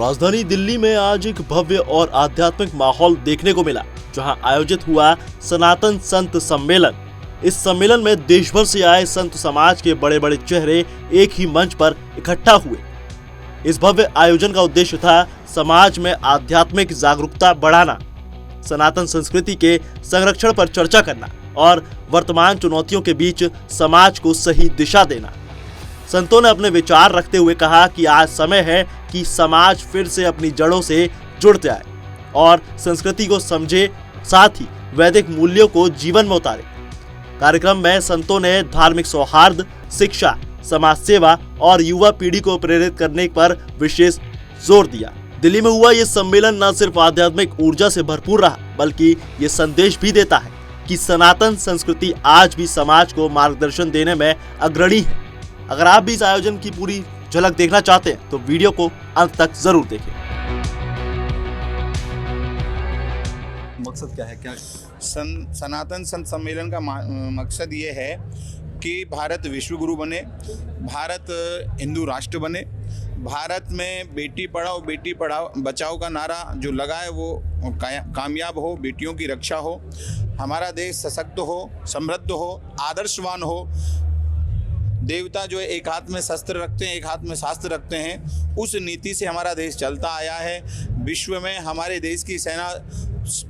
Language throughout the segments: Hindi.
राजधानी दिल्ली में आज एक भव्य और आध्यात्मिक माहौल देखने को मिला, जहां आयोजित हुआ सनातन संत सम्मेलन। इस सम्मेलन में देश भर से आए संत समाज के बड़े बड़े चेहरे एक ही मंच पर इकट्ठा हुए। इस भव्य आयोजन का उद्देश्य था समाज में आध्यात्मिक जागरूकता बढ़ाना, सनातन संस्कृति के संरक्षण पर चर्चा करना और वर्तमान चुनौतियों के बीच समाज को सही दिशा देना। संतों ने अपने विचार रखते हुए कहा कि आज समय है कि समाज फिर से अपनी जड़ों से जुड़ जाए और संस्कृति को समझे, साथ ही वैदिक मूल्यों को जीवन में उतारे। कार्यक्रम में संतों ने धार्मिक सौहार्द, शिक्षा, समाज सेवा और युवा पीढ़ी को प्रेरित करने पर विशेष जोर दिया। दिल्ली में हुआ ये सम्मेलन न सिर्फ आध्यात्मिक ऊर्जा से भरपूर रहा, बल्कि ये संदेश भी देता है कि सनातन संस्कृति आज भी समाज को मार्गदर्शन देने में अग्रणी है। अगर आप भी इस आयोजन की पूरी झलक देखना चाहते हैं तो वीडियो को अंत तक जरूर देखें। मकसद क्या है? क्या सनातन संत सम्मेलन का मकसद ये है कि भारत विश्व गुरु बने, भारत हिंदू राष्ट्र बने, भारत में बेटी पढ़ाओ बेटी बचाओ का नारा जो लगा है वो कामयाब हो, बेटियों की रक्षा हो, हमारा देश सशक्त हो, समृद्ध हो, आदर्शवान हो। देवता जो है एक हाथ में शस्त्र रखते हैं, एक हाथ में शास्त्र रखते हैं, उस नीति से हमारा देश चलता आया है। विश्व में हमारे देश की सेना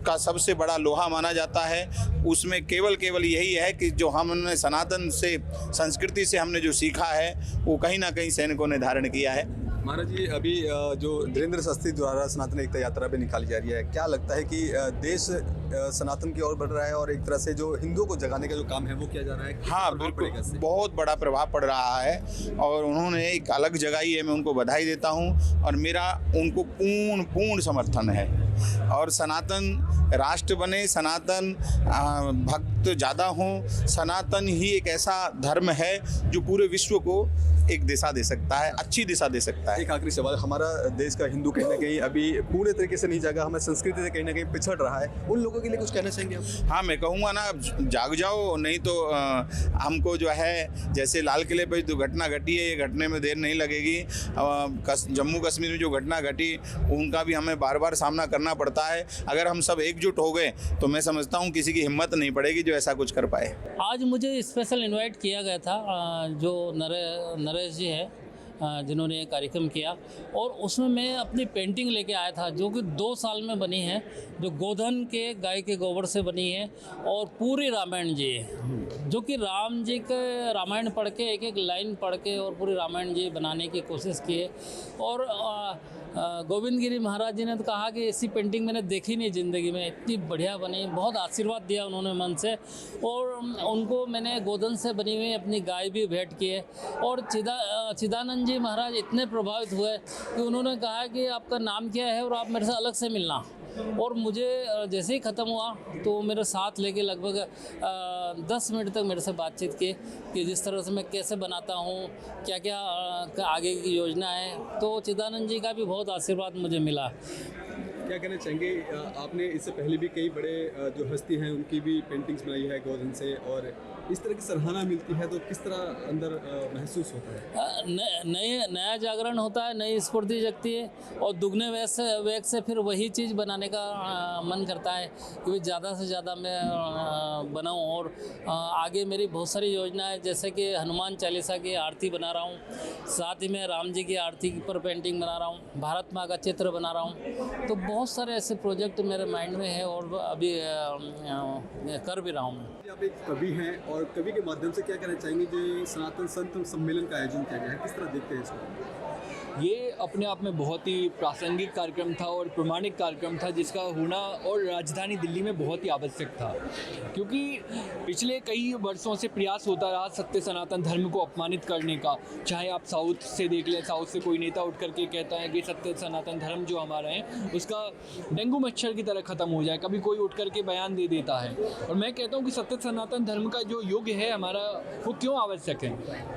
का सबसे बड़ा लोहा माना जाता है। उसमें केवल यही है कि जो हमने सनातन से संस्कृति से हमने जो सीखा है वो कहीं ना कहीं सैनिकों ने धारण किया है। महाराज जी, अभी जो धीरेन्द्र शास्त्री द्वारा सनातन एकता यात्रा पे निकाली जा रही है, क्या लगता है कि देश सनातन की ओर बढ़ रहा है और एक तरह से जो हिंदुओं को जगाने का जो काम है वो किया जा रहा है? हाँ बिल्कुल, बहुत बड़ा प्रभाव पड़ रहा है और उन्होंने एक अलग जगाई है। मैं उनको बधाई देता हूँ और मेरा उनको पूर्ण समर्थन है। और सनातन राष्ट्र बने, सनातन भक्त ज़्यादा हों, सनातन ही एक ऐसा धर्म है जो पूरे विश्व को एक दिशा दे सकता है, अच्छी दिशा दे सकता है। एक आखिरी सवाल, हमारा देश का हिंदू कहीं ना कहीं अभी पूरे तरीके से नहीं जागा, हमारी संस्कृति से कहीं ना कहीं पिछड़ रहा है, उन लोगों के लिए कुछ कहना चाहेंगे आप? हाँ, मैं कहूँगा ना, जाग जाओ, नहीं तो हमको जो है जैसे लाल किले पर जो घटना घटी है, ये घटने में देर नहीं लगेगी। जम्मू कश्मीर में जो घटना घटी उनका भी हमें बार बार सामना करना पड़ता है। अगर हम सब एकजुट हो गए तो मैं समझता हूँ किसी की हिम्मत नहीं पड़ेगी जो ऐसा कुछ कर पाए। आज मुझे स्पेशल इनवाइट किया गया था, जो नरेश जी है जिन्होंने ये कार्यक्रम किया, और उसमें मैं अपनी पेंटिंग लेके आया था जो कि 2 साल में बनी है, जो गोधन के गाय के गोबर से बनी है और पूरी रामायण जी है, जो कि राम जी के रामायण पढ़ के एक लाइन पढ़ के और पूरी रामायण जी बनाने की कोशिश की है। और गोविंद गिरी महाराज जी ने तो कहा कि ऐसी पेंटिंग मैंने देखी नहीं ज़िंदगी में, इतनी बढ़िया बनी, बहुत आशीर्वाद दिया उन्होंने मन से। और उनको मैंने गोधन से बनी हुई अपनी गाय भी भेंट की है। और चिदानंद जी महाराज इतने प्रभावित हुए कि उन्होंने कहा कि आपका नाम क्या है और आप मेरे से अलग से मिलना। और मुझे जैसे ही ख़त्म हुआ तो मेरे साथ लेके लगभग 10 मिनट तक मेरे से बातचीत की कि जिस तरह से मैं कैसे बनाता हूँ, क्या क्या आगे की योजना है। तो चिदानंद जी का भी बहुत आशीर्वाद मुझे मिला। क्या कहना चाहेंगे, आपने इससे पहले भी कई बड़े जो हस्ती हैं उनकी भी पेंटिंग्स बनाई है गोधन से, और इस तरह की सराहना मिलती है तो किस तरह अंदर महसूस होता है? नया जागरण होता है, नई स्फूर्ति जगती है और दुगने वेग से फिर वही चीज़ बनाने का मन करता है कि ज़्यादा से ज़्यादा मैं बनाऊं। और आगे मेरी बहुत सारी योजनाएं, जैसे कि हनुमान चालीसा की आरती बना रहा हूं, साथ ही मैं राम जी की आरती पर पेंटिंग बना रहा हूं, भारत माँ का चित्र बना रहा हूं। तो बहुत सारे ऐसे प्रोजेक्ट मेरे माइंड में है और अभी कर भी रहा हूँ मैं। आप एक कवि हैं और कवि के माध्यम से क्या कहना चाहेंगे जो सनातन संत सम्मेलन का आयोजन किया गया है, किस तरह देखते हैं इसको? ये अपने आप में बहुत ही प्रासंगिक कार्यक्रम था और प्रमाणिक कार्यक्रम था, जिसका होना और राजधानी दिल्ली में बहुत ही आवश्यक था, क्योंकि पिछले कई वर्षों से प्रयास होता रहा सत्य सनातन धर्म को अपमानित करने का। चाहे आप साउथ से देख लें, साउथ से कोई नेता उठ करके कहता है कि सत्य सनातन धर्म जो हमारा है उसका डेंगू मच्छर की तरह ख़त्म हो जाए, कभी कोई उठ करके बयान दे देता है। और मैं कहता हूँ कि सत्य सनातन धर्म का जो युग है हमारा, वो क्यों आवश्यक है?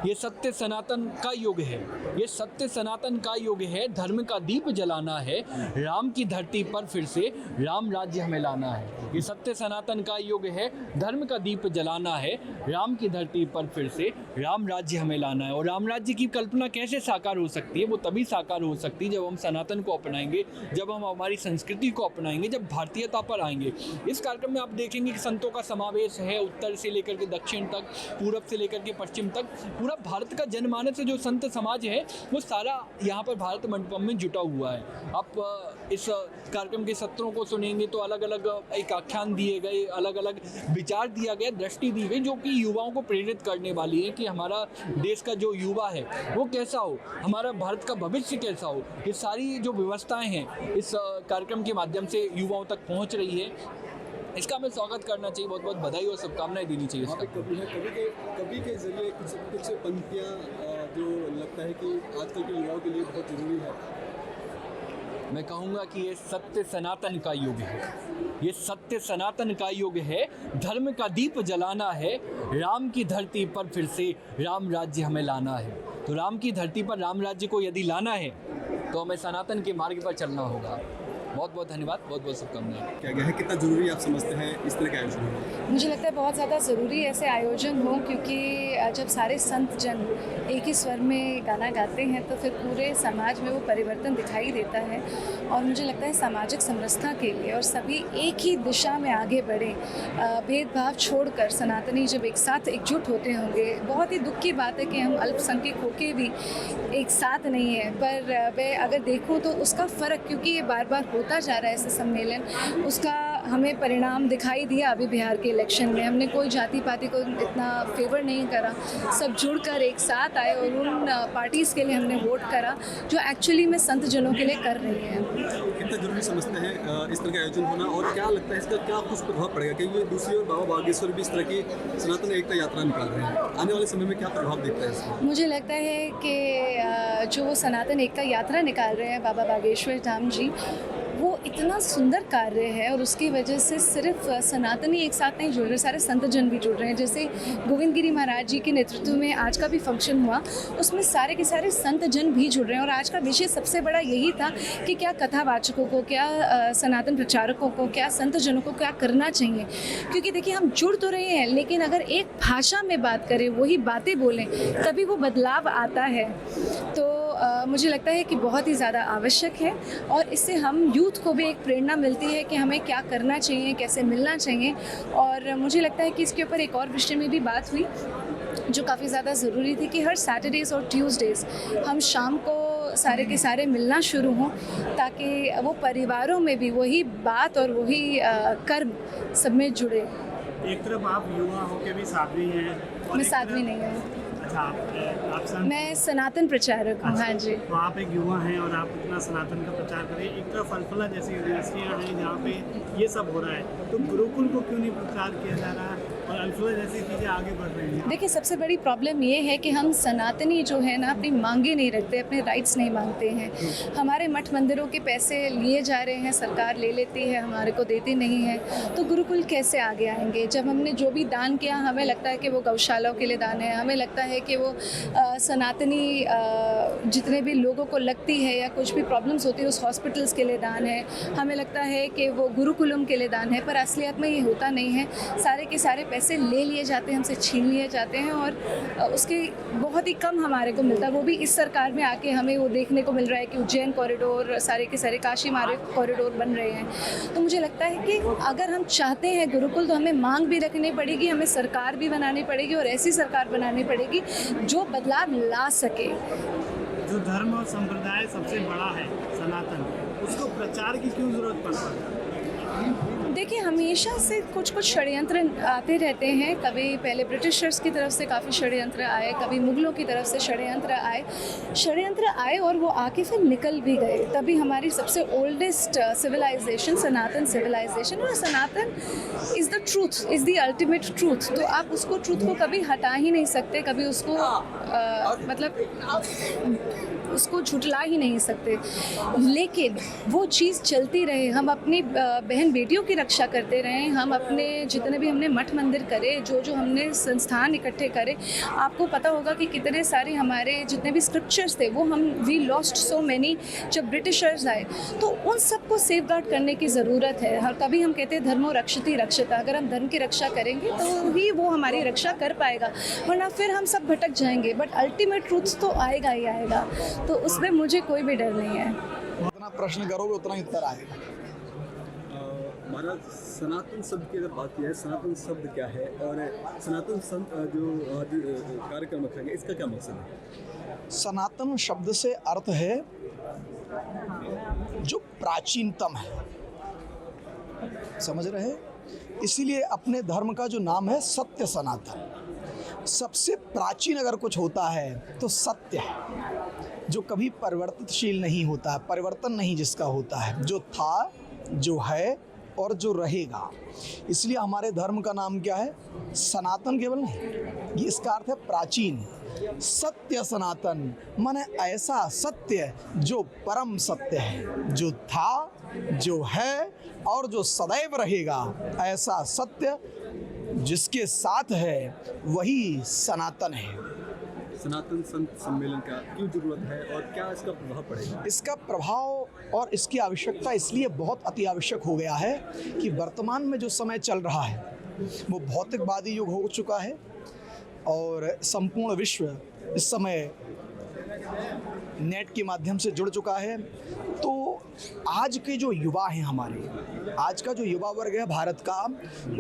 ये सत्य सनातन का युग है, ये सत्य सनातन सनातन का युग है, धर्म का दीप जलाना है, राम की धरती पर फिर से राम राज्य हमें लाना है। ये सत्य सनातन का युग है, धर्म का दीप जलाना है, राम की धरती पर फिर से राम राज्य हमें लाना है। और राम राज्य की कल्पना कैसे साकार हो सकती है? वो तभी साकार हो सकती है जब हम सनातन को अपनाएंगे, जब हम हमारी संस्कृति को अपनाएंगे, जब भारतीयता पर आएंगे। इस कार्यक्रम में आप देखेंगे कि संतों का समावेश है, उत्तर से लेकर के दक्षिण तक, पूरब से लेकर के पश्चिम तक। पूरा भारत का जनमानस जो संत समाज है वो सारा यहाँ पर भारत मंडपम में जुटा हुआ है। आप इस कार्यक्रम के सत्रों को सुनेंगे तो अलग अलग एक आख्यान दिए गए, अलग अलग विचार दिया गया, दृष्टि दी गई, जो कि युवाओं को प्रेरित करने वाली है कि हमारा देश का जो युवा है वो कैसा हो, हमारा भारत का भविष्य कैसा हो। ये सारी जो व्यवस्थाएं हैं इस कार्यक्रम के माध्यम से युवाओं तक पहुँच रही है। इसका हमें स्वागत करना चाहिए, बहुत बहुत बधाई और शुभकामनाएं देनी चाहिए इसका। कवि के जरिए कुछ पंक्तियाँ जो लगता है कि आजकल के युवाओं के लिए बहुत ज़रूरी है। मैं कहूँगा कि ये सत्य सनातन का युग है, ये सत्य सनातन का युग है, धर्म का दीप जलाना है, राम की धरती पर फिर से राम राज्य हमें लाना है। तो राम की धरती पर राम राज्य को यदि लाना है तो हमें सनातन के मार्ग पर चलना होगा। बहुत बहुत धन्यवाद, बहुत बहुत शुभकामनाएं। क्या है, कितना ज़रूरी आप समझते हैं इस तरह के आयोजन? मुझे लगता है बहुत ज़्यादा ज़रूरी ऐसे आयोजन हो, क्योंकि जब सारे संत जन एक ही स्वर में गाना गाते हैं तो फिर पूरे समाज में वो परिवर्तन दिखाई देता है। और मुझे लगता है सामाजिक समरसता के लिए और सभी एक ही दिशा में आगे बढ़े, भेदभाव छोड़कर सनातनी जब एक साथ एकजुट होते होंगे। बहुत ही दुख की बात है कि हम अल्पसंख्यक होके भी एक साथ नहीं है, पर मैं अगर देखूँ तो उसका फ़र्क, क्योंकि ये बार बार होता जा रहा है ऐसे सम्मेलन, उसका हमें परिणाम दिखाई दिया अभी बिहार के इलेक्शन में। हमने कोई जाति पाति को इतना फेवर नहीं करा, सब जुड़कर एक साथ आए और उन पार्टीज़ के लिए हमने वोट करा जो एक्चुअली में संत जनों के लिए कर रही हैं। कितना जरूरी समझते हैं इस तरह का आयोजन होना, और क्या लगता है इसका क्या कुछ प्रभाव पड़ेगा? क्योंकि दूसरी ओर बाबा बागेश्वर भी इस तरह की सनातन एकता यात्रा निकाल रहे हैं, आने वाले समय में क्या प्रभाव देखता है इसका? मुझे लगता है कि जो वो सनातन एकता यात्रा निकाल रहे हैं बाबा बागेश्वर धाम जी, वो इतना सुंदर कार्य है और उसकी वजह से सिर्फ सनातनी एक साथ नहीं जुड़ रहे, सारे संत जन भी जुड़ रहे हैं। जैसे गोविंद गिरी महाराज जी के नेतृत्व में आज का भी फंक्शन हुआ, उसमें सारे के सारे संत जन भी जुड़ रहे हैं। और आज का विषय सबसे बड़ा यही था कि क्या कथावाचकों को, क्या सनातन प्रचारकों को, क्या संत जनों को क्या करना चाहिए। क्योंकि देखिए हम जुड़ तो रहे हैं, लेकिन अगर एक भाषा में बात करें, वही बातें बोलें, तभी वो बदलाव आता है। तो मुझे लगता है कि बहुत ही ज़्यादा आवश्यक है और इससे हम यूथ को भी एक प्रेरणा मिलती है कि हमें क्या करना चाहिए, कैसे मिलना चाहिए। और मुझे लगता है कि इसके ऊपर एक और विषय में भी बात हुई जो काफ़ी ज़्यादा ज़रूरी थी, कि हर सैटरडेज़ और ट्यूसडेज़ हम शाम को सारे के सारे मिलना शुरू हों, ताकि वो परिवारों में भी वही बात और वही कर्म सब में जुड़े। एक तरफ आप युवा होके भी साध्वी हैं। मैं साध्वी नहीं हूँ। अच्छा, आप मैं सनातन प्रचारक हूँ। हाँ जी। तो आप एक युवा हैं और आप इतना सनातन का प्रचार करें। एक तरफ अल्फला जैसी यूनिवर्सिटियाँ हैं जहाँ पे ये सब हो रहा है, तो गुरुकुल को क्यों नहीं प्रचार किया जा रहा है और अल्फला जैसी चीज़ें आगे बढ़ रही हैं? देखिए, सबसे बड़ी प्रॉब्लम ये है कि हम सनातनी जो है ना, अपनी मांगे नहीं रखते, अपने राइट्स नहीं मांगते हैं। हमारे मठ मंदिरों के पैसे लिए जा रहे हैं, सरकार ले लेती है, हमारे को देती नहीं है। तो गुरुकुल कैसे आगे आएंगे? जब हमने जो भी दान किया, हमें लगता है कि वो गौशालाओं के लिए दान है, हमें लगता है कि वो सनातनी जितने भी लोगों को लगती है या कुछ भी प्रॉब्लम्स होती है उस हॉस्पिटल्स के लिए दान है, हमें लगता है कि वो गुरुकुलम के लिए दान है, पर असलियत में ये होता नहीं है। सारे के सारे पैसे ले लिए जाते हैं, हमसे छीन लिए जाते हैं और उसके बहुत ही कम हमारे को मिलता है। वो भी इस सरकार में आके हमें वो देखने को मिल रहा है कि उज्जैन कॉरिडोर, सारे के सारे काशी मार्ग कॉरिडोर बन रहे हैं। तो मुझे लगता है कि अगर हम चाहते हैं गुरुकुल, तो हमें मांग भी रखनी पड़ेगी, हमें सरकार भी बनानी पड़ेगी और ऐसी सरकार बनानी पड़ेगी जो बदलाव ला सके। जो धर्म और संप्रदाय सबसे बड़ा है सनातन, उसको प्रचार की क्यों जरूरत पड़ता है? देखिए, हमेशा से कुछ कुछ षड्यंत्र आते रहते हैं। कभी पहले ब्रिटिशर्स की तरफ से काफ़ी षड्यंत्र आए, कभी मुगलों की तरफ से षड्यंत्र आए और वो आके फिर निकल भी गए। तभी हमारी सबसे ओल्डेस्ट सिविलाइजेशन सनातन सिविलाइजेशन, और Sanatan is the truth, is the ultimate truth. तो आप उसको ट्रूथ को कभी हटा ही नहीं सकते, कभी उसको मतलब उसको झुठला ही नहीं सकते, लेकिन वो चीज़ चलती रहे, हम अपनी बहन बेटियों की रक्षा करते रहें, हम अपने जितने भी हमने मठ मंदिर करे, जो हमने संस्थान इकट्ठे करे, आपको पता होगा कि कितने सारे हमारे जितने भी स्क्रिप्चर्स थे वो हम वी लॉस्ट सो मैनी जब ब्रिटिशर्स आए, तो उन सबको सेफ गार्ड करने की ज़रूरत है। हर कभी हम कहते हैं धर्मो रक्षति रक्षिता, अगर हम धर्म की रक्षा करेंगे तो ही वो हमारी रक्षा कर पाएगा, वरना फिर हम सब भटक जाएंगे। बट अल्टीमेट ट्रूथ तो आएगा ही आएगा, तो उसमें मुझे कोई भी डर नहीं है। जितना प्रश्न करोगे उतना ही उत्तर आएगा। महाराज, सनातन शब्द की अगर बात की है, सनातन शब्द क्या है और सनातन जो कार्यक्रम रखेंगे इसका क्या मकसद है? सनातन शब्द से अर्थ है जो प्राचीनतम है, समझ रहे हैं? इसीलिए अपने धर्म का जो नाम है सत्य सनातन। सबसे प्राचीन अगर कुछ होता है तो सत्य है, जो कभी परिवर्तनशील नहीं होता है, परिवर्तन नहीं जिसका होता है, जो था, जो है और जो रहेगा। इसलिए हमारे धर्म का नाम क्या है? सनातन केवल नहीं, ये इसका अर्थ है प्राचीन। सत्य सनातन माने ऐसा सत्य जो परम सत्य है, जो था, जो है और जो सदैव रहेगा, ऐसा सत्य जिसके साथ है वही सनातन है। सनातन संत सम्मेलन का क्यों जरूरत है और क्या इसका प्रभाव पड़ेगा? इसका प्रभाव और इसकी आवश्यकता इसलिए बहुत अति आवश्यक हो गया है कि वर्तमान में जो समय चल रहा है वो भौतिकवादी युग हो चुका है और संपूर्ण विश्व इस समय नेट के माध्यम से जुड़ चुका है। तो आज के जो युवा हैं हमारे, आज का जो युवा वर्ग है भारत का,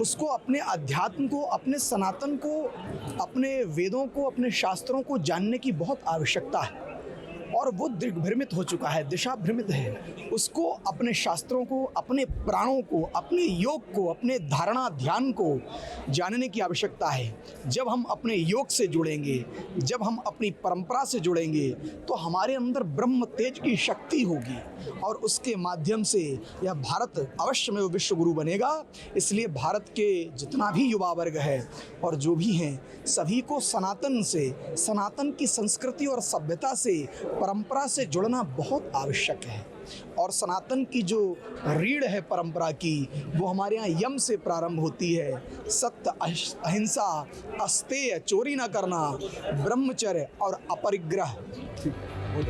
उसको अपने अध्यात्म को, अपने सनातन को, अपने वेदों को, अपने शास्त्रों को जानने की बहुत आवश्यकता है और वो दिग्भ्रमित हो चुका है, दिशा भ्रमित है। उसको अपने शास्त्रों को, अपने प्राणों को, अपने योग को, अपने धारणा ध्यान को जानने की आवश्यकता है। जब हम अपने योग से जुड़ेंगे, जब हम अपनी परंपरा से जुड़ेंगे तो हमारे अंदर ब्रह्म तेज की शक्ति होगी और उसके माध्यम से यह भारत अवश्य में विश्व गुरु बनेगा। इसलिए भारत के जितना भी युवा वर्ग है और जो भी हैं, सभी को सनातन से, सनातन की संस्कृति और सभ्यता से, परंपरा से जुड़ना बहुत आवश्यक है। और सनातन की जो रीढ़ है परंपरा की, वो हमारे यहाँ यम से प्रारंभ होती है। सत्य, अहिंसा, अस्तेय, चोरी न करना, ब्रह्मचर्य और अपरिग्रह। बहुत